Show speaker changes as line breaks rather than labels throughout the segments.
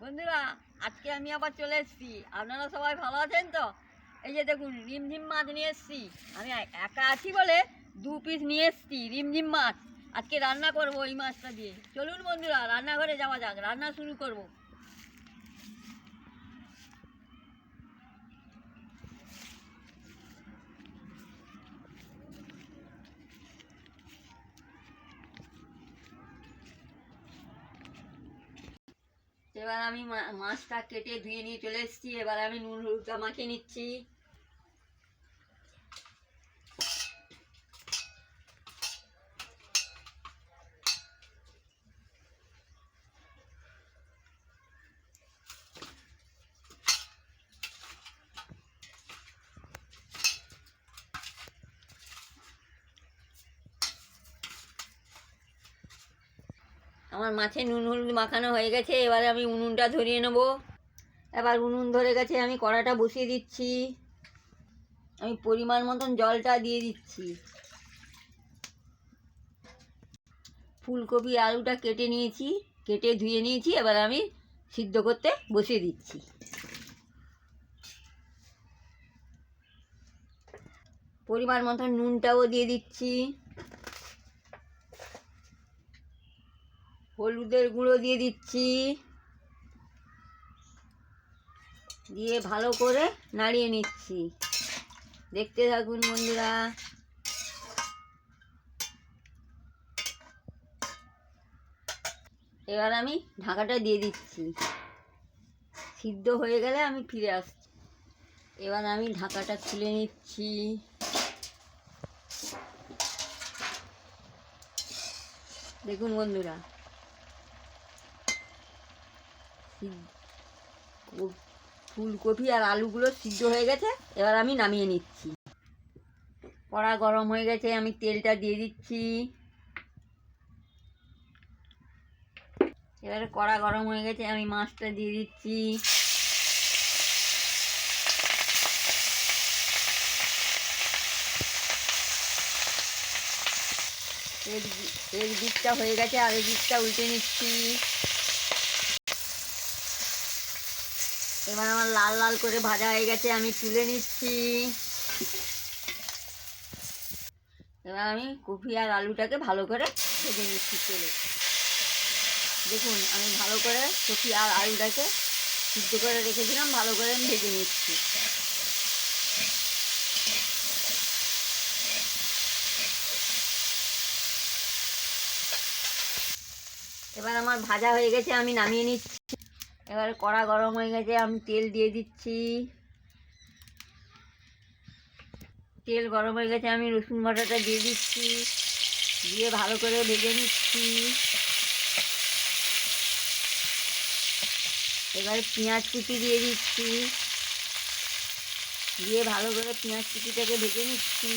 বন্ধুরা, আজকে আমি আবার চলে এসেছি। আপনারা সবাই ভালো আছেন তো? এই যে দেখুন, রিমঝিম মাছ নিয়ে এসেছি। আমি একা আছি বলে 2 পিস নিয়ে এসেছি রিমঝিম মাছ। আজকে রান্না করবো এই মাছটা দিয়ে। চলুন বন্ধুরা, রান্নাঘরে যাওয়া যাক, রান্না শুরু করব। এবার আমি মাছটা কেটে ধুয়ে নিয়ে চলে এসেছি। এবার আমি নুন হলুদটা মাখিয়ে নিচ্ছি। আমার মাছে নুন হলুদ মাখানো হয়ে গেছে। এবারে আমি উনুনটা ধরিয়ে নেব। এবার উনুন ধরে গেছে, আমি কড়াটা বসিয়ে দিচ্ছি। আমি পরিমাণ মতন জলটা দিয়ে দিচ্ছি। ফুলকপি আলুটা কেটে নিয়েছি, কেটে ধুয়ে নিয়েছি। এবার আমি সিদ্ধ করতে বসিয়ে দিচ্ছি। পরিমাণ মতন নুনটাও দিয়ে দিচ্ছি। হলুদের গুঁড়ো দিয়ে দিচ্ছি, দিয়ে ভালো করে নাড়িয়ে নিচ্ছি। দেখতে থাকুন বন্ধুরা। এবার আমি ঢাকাটা দিয়ে দিচ্ছি। সিদ্ধ হয়ে গেলে আমি ফিরে আসছি। এবার আমি ঢাকাটা খুলে নিচ্ছি। দেখুন বন্ধুরা, ফুলকপি আর আলুগুলো সিদ্ধ হয়ে গেছে। এবার আমি নামিয়ে নিচ্ছি। কড়া গরম হয়ে গেছে, আমি তেলটা দিয়ে দিচ্ছি। এবারে কড়া গরম হয়ে গেছে, আমি মাছটা দিয়ে দিচ্ছি। এক দিকটা হয়ে গেছে, আর এক দিকটা উল্টে নিচ্ছি। এবার আমার লাল লাল করে ভাজা হয়ে গেছে, আমি তুলে নিচ্ছি। এবার আমি কপি আর আলুটাকে ভালো করে ভেজে নিচ্ছি তেলে। দেখুন, আমি ভালো করে কপি আর আলুটাকে সিদ্ধ করে রেখেছিলাম, ভালো করে আমি ভেজে নিচ্ছি। এবার আমার ভাজা হয়ে গেছে, আমি নামিয়ে নিচ্ছি। এবার কড়া গরম হয়ে গেছে, আমি তেল দিয়ে দিচ্ছি। তেল গরম হয়ে গেছে, আমি রসুন বাটাটা দিয়ে দিচ্ছি, দিয়ে ভালো করে ভেজে নিচ্ছি। এবার পেঁয়াজ কুচি দিয়ে দিচ্ছি, দিয়ে ভালো করে পেঁয়াজ কুচিটাকে ভেজে নিচ্ছি।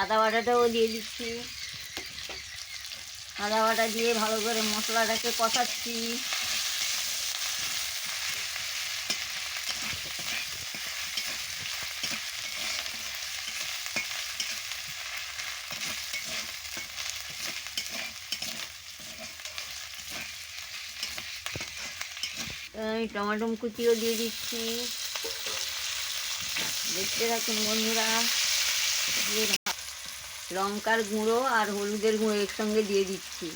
আদা বাটাটাও দিয়ে দিচ্ছি। আদা বাটা দিয়ে ভালো করে মশলাটাকে কষাচ্ছি। আমি টমেটো কুচিও দিয়ে দিচ্ছি। দেখতে থাকুন বন্ধুরা। দিয়ে লঙ্কার গুঁড়ো আর হলুদের গুঁড়ো একসঙ্গে দিয়ে দিচ্ছি।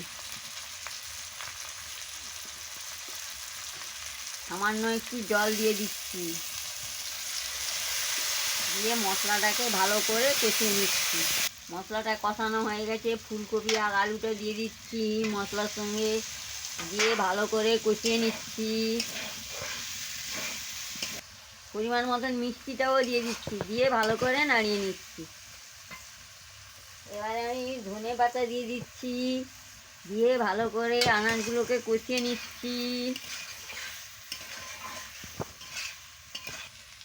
সামান্য একটু জল দিয়ে দিচ্ছি, দিয়ে মশলাটাকে ভালো করে কষিয়ে নিচ্ছি। মশলাটা কষানো হয়ে গেছে, ফুলকপি আর আলুটা দিয়ে দিচ্ছি মশলার সঙ্গে, দিয়ে ভালো করে কষিয়ে নিচ্ছি। পরিমাণ মতন মিষ্টিটাও দিয়ে দিচ্ছি, দিয়ে ভালো করে নাড়িয়ে নিচ্ছি। এবারে আমি ধনে পাতা দিয়ে দিচ্ছি, দিয়ে ভালো করে আনাজগুলোকে কষিয়ে নিচ্ছি।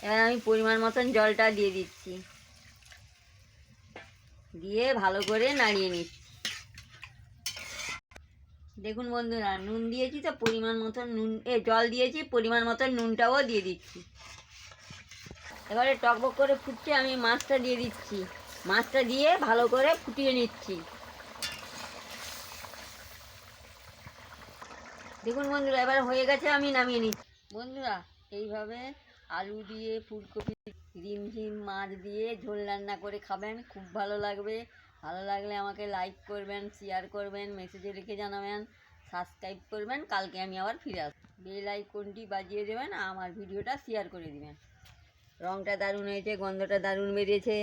এবার আমি পরিমাণ মতন জলটা দিয়ে দিচ্ছি, দিয়ে ভালো করে নাড়িয়ে নিচ্ছি। দেখুন বন্ধুরা, নুন দিয়েছি তো পরিমাণ মতন নুন, জল দিয়েছি, পরিমাণ মতন নুনটাও দিয়ে দিচ্ছি। এবারে টকবক করে ফুটছে, আমি মাছটা দিয়ে দিচ্ছি। মাছটা দিয়ে ভালো করে ফুটিয়ে নিচ্ছি। দেখুন বন্ধুরা, এবার হয়ে গেছে, আমি নামিয়ে নিচ্ছি। বন্ধুরা, এইভাবে আলু দিয়ে ফুলকপি, রিমঝিম মাছ দিয়ে ঝোল রান্না করে খাবেন, খুব ভালো লাগবে। ভালো লাগলে আমাকে লাইক করবেন, শেয়ার করবেন, মেসেজে লিখে জানাবেন, সাবস্ক্রাইব করবেন। কালকে আমি আবার ফিরে আসবো। বেল আইকনটি বাজিয়ে দেবেন, আমার ভিডিওটা শেয়ার করে দিবেন। রঙটা দারুণ হয়েছে, গন্ধটা দারুণ বেরিয়েছে।